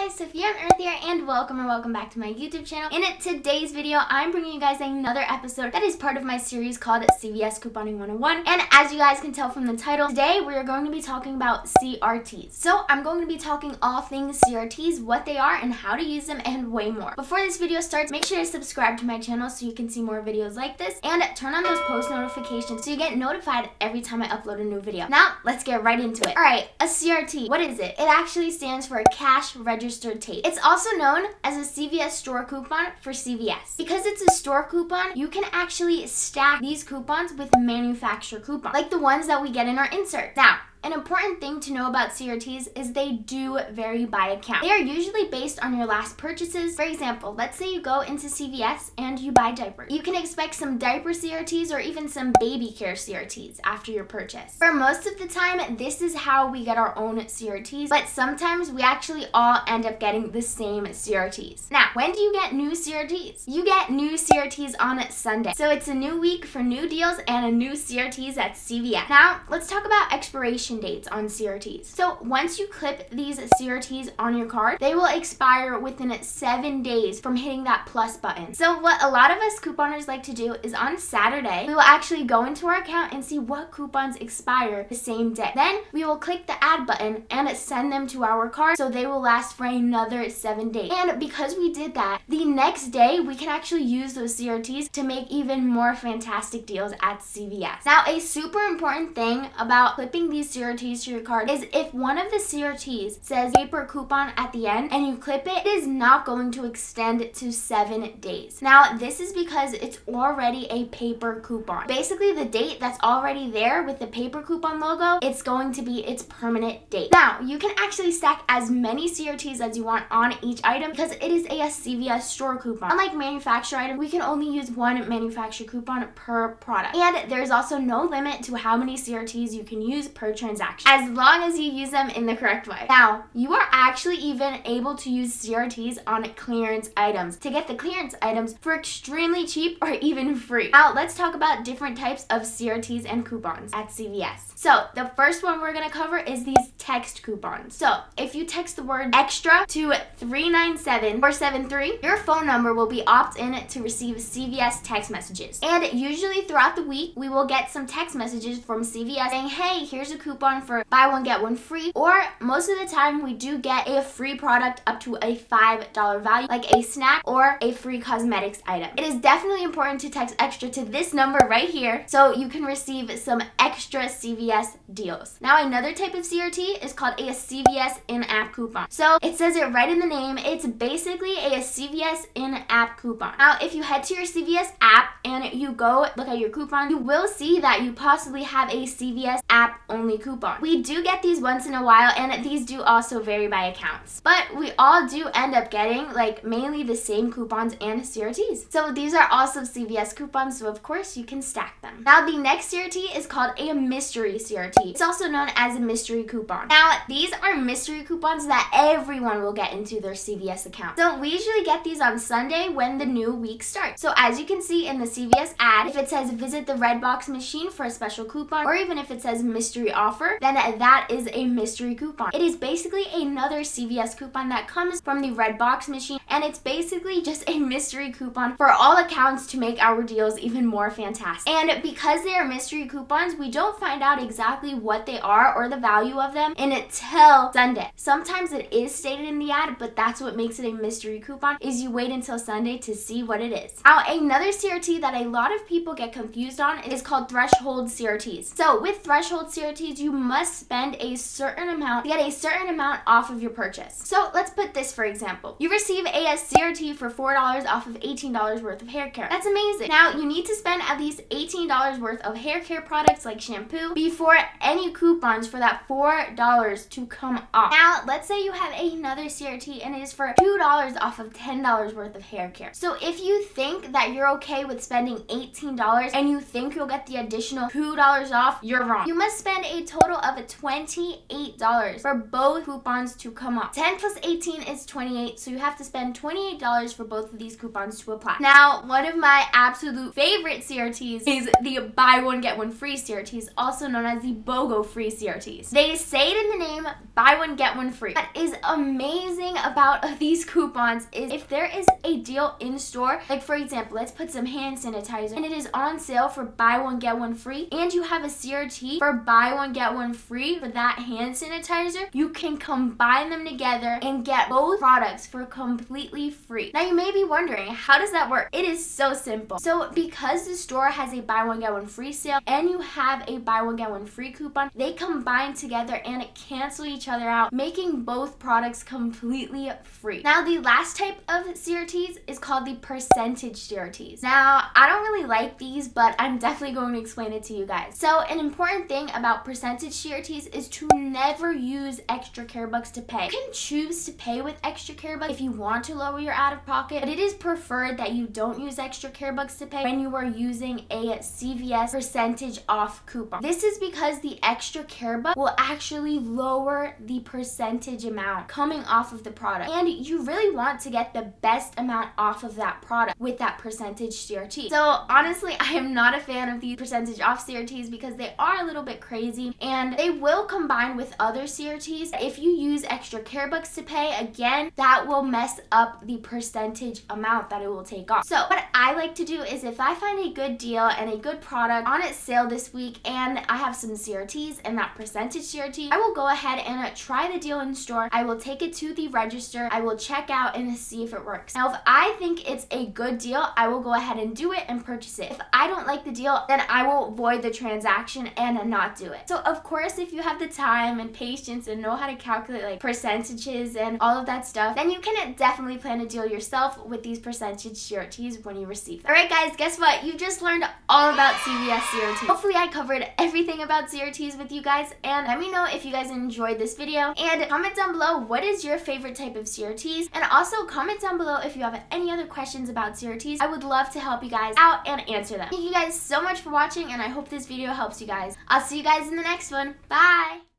guys, Sofia on Earth here, and welcome back to my YouTube channel. In today's video, I'm bringing you guys another episode that is part of my series called CVS Couponing 101. And as you guys can tell from the title, today we are going to be talking about CRTs. So I'm going to be talking all things CRTs, what they are and how to use them, and way more. Before this video starts, make sure to subscribe to my channel so you can see more videos like this, and turn on those post notifications so you get notified every time I upload a new video. Now, let's get right into it. Alright, a CRT, what is it? It actually stands for a cash registered tape. It's also known as a CVS store coupon for CVS. Because it's a store coupon, you can actually stack these coupons with manufacturer coupons, like the ones that we get in our insert. Now, an important thing to know about CRTs is they do vary by account. They are usually based on your last purchases. For example, let's say you go into CVS and you buy diapers. You can expect some diaper CRTs or even some baby care CRTs after your purchase. For most of the time, this is how we get our own CRTs, but sometimes we actually all end up getting the same CRTs. Now, when do you get new CRTs? You get new CRTs on Sunday. So it's a new week for new deals and a new CRTs at CVS. Now, let's talk about expiration dates on CRTs. So once you clip these CRTs on your card, they will expire within 7 days from hitting that plus button. So what a lot of us couponers like to do is on Saturday, we will actually go into our account and see what coupons expire the same day. Then we will click the add button and send them to our card so they will last for another 7 days. And because we did that, the next day we can actually use those CRTs to make even more fantastic deals at CVS. Now, a super important thing about clipping these CRTs to your card is if one of the CRTs says paper coupon at the end and you clip it, it is not going to extend it to 7 days. Now, this is because it's already a paper coupon. Basically, the date that's already there with the paper coupon logo, it's going to be its permanent date. Now, you can actually stack as many CRTs as you want on each item because it is a CVS store coupon. Unlike manufacturer items, we can only use one manufacturer coupon per product. And there's also no limit to how many CRTs you can use per transaction, as long as you use them in the correct way. Now, you are actually even able to use CRTs on clearance items to get the clearance items for extremely cheap or even free. Now, let's talk about different types of CRTs and coupons at CVS. So, the first one we're going to cover is these text coupons. So, if you text the word extra to 397473, your phone number will be opt-in to receive CVS text messages. And usually throughout the week, we will get some text messages from CVS saying, hey, here's a coupon for buy one, get one free. Or most of the time, we do get a free product up to a $5 value, like a snack or a free cosmetics item. It is definitely important to text extra to this number right here so you can receive some extra CVS deals. Now, another type of CRT is called a CVS in-app coupon. So it says it right in the name. It's basically a CVS in-app coupon. Now, if you head to your CVS app and you go look at your coupon, you will see that you possibly have a CVS app only coupon. We do get these once in a while, and these do also vary by accounts. But we all do end up getting like mainly the same coupons and CRTs. So these are also CVS coupons, so of course you can stack them. Now, the next CRT is called a mystery CRT. It's also known as a mystery coupon. Now, these are mystery coupons that everyone will get into their CVS account. So we usually get these on Sunday when the new week starts. So as you can see in the CVS ad, if it says visit the red box machine for a special coupon, or even if it says mystery offer, then that is a mystery coupon. It is basically another CVS coupon that comes from the red box machine, and it's basically just a mystery coupon for all accounts to make our deals even more fantastic. And because they are mystery coupons, we don't find out exactly what they are or the value of them until Sunday. Sometimes it is stated in the ad, but that's what makes it a mystery coupon, is you wait until Sunday to see what it is. Now, another CRT that a lot of people get confused on is called threshold CRTs. So with threshold CRTs, you must spend a certain amount to get a certain amount off of your purchase. So let's put this for example. You receive a CRT for $4 off of $18 worth of hair care. That's amazing. Now, you need to spend at least $18 worth of hair care products like shampoo before any coupons for that $4 to come off. Now, let's say you have another CRT and it is for $2 off of $10 worth of hair care. So if you think that you're okay with spending $18 and you think you'll get the additional $2 off, you're wrong. You must spend a total of $28 for both coupons to come off. 10 plus 18 is 28, so you have to spend $28 for both of these coupons to apply. Now, one of my absolute favorite CRTs is the buy one get one free CRTs, also known as the BOGO free CRTs. They say it in the name, buy one get one free. What is amazing about these coupons is if there is a deal in store, like for example, let's put some hand sanitizer and it is on sale for buy one get one free, and you have a CRT for buy one get one free for that hand sanitizer, you can combine them together and get both products for completely free. Now you may be wondering, how does that work? It is so simple. So because the store has a buy one get one free sale and you have a buy one get one free coupon, they combine together and cancel each other out, making both products completely free. Now the last type of CRTs is called the percentage CRTs. Now I don't really like these, but I'm definitely going to explain it to you guys. So an important thing about percentage CRTs is to never use extra care bucks to pay. You can choose to pay with extra care bucks if you want to lower your out of pocket, but it is preferred that you don't use extra care bucks to pay when you are using a CVS percentage off coupon. This is because the extra care buck will actually lower the percentage amount coming off of the product, and you really want to get the best amount off of that product with that percentage CRT. So honestly, I am not a fan of these percentage off CRTs because they are a little bit crazy and they will combine with other CRTs. If you use extra care bucks to pay, again, that will mess up the percentage amount that it will take off. So what I like to do is if I find a good deal and a good product on its sale this week and I have some CRTs and that percentage CRT, I will go ahead and try the deal in store. I will take it to the register. I will check out and see if it works. Now, if I think it's a good deal, I will go ahead and do it and purchase it. If I don't like the deal, then I will void the transaction and not do it. So of course, if you have the time and patience and know how to calculate like percentages and all of that stuff, then you can definitely plan a deal yourself with these percentage CRTs when you receive them. Alright guys, guess what? You just learned all about CVS CRTs. Hopefully I covered everything about CRTs with you guys, and let me know if you guys enjoyed this video, and comment down below what is your favorite type of CRTs, and also comment down below if you have any other questions about CRTs. I would love to help you guys out and answer them. Thank you guys so much for watching, and I hope this video helps you guys. I'll see you guys in the next one. Bye!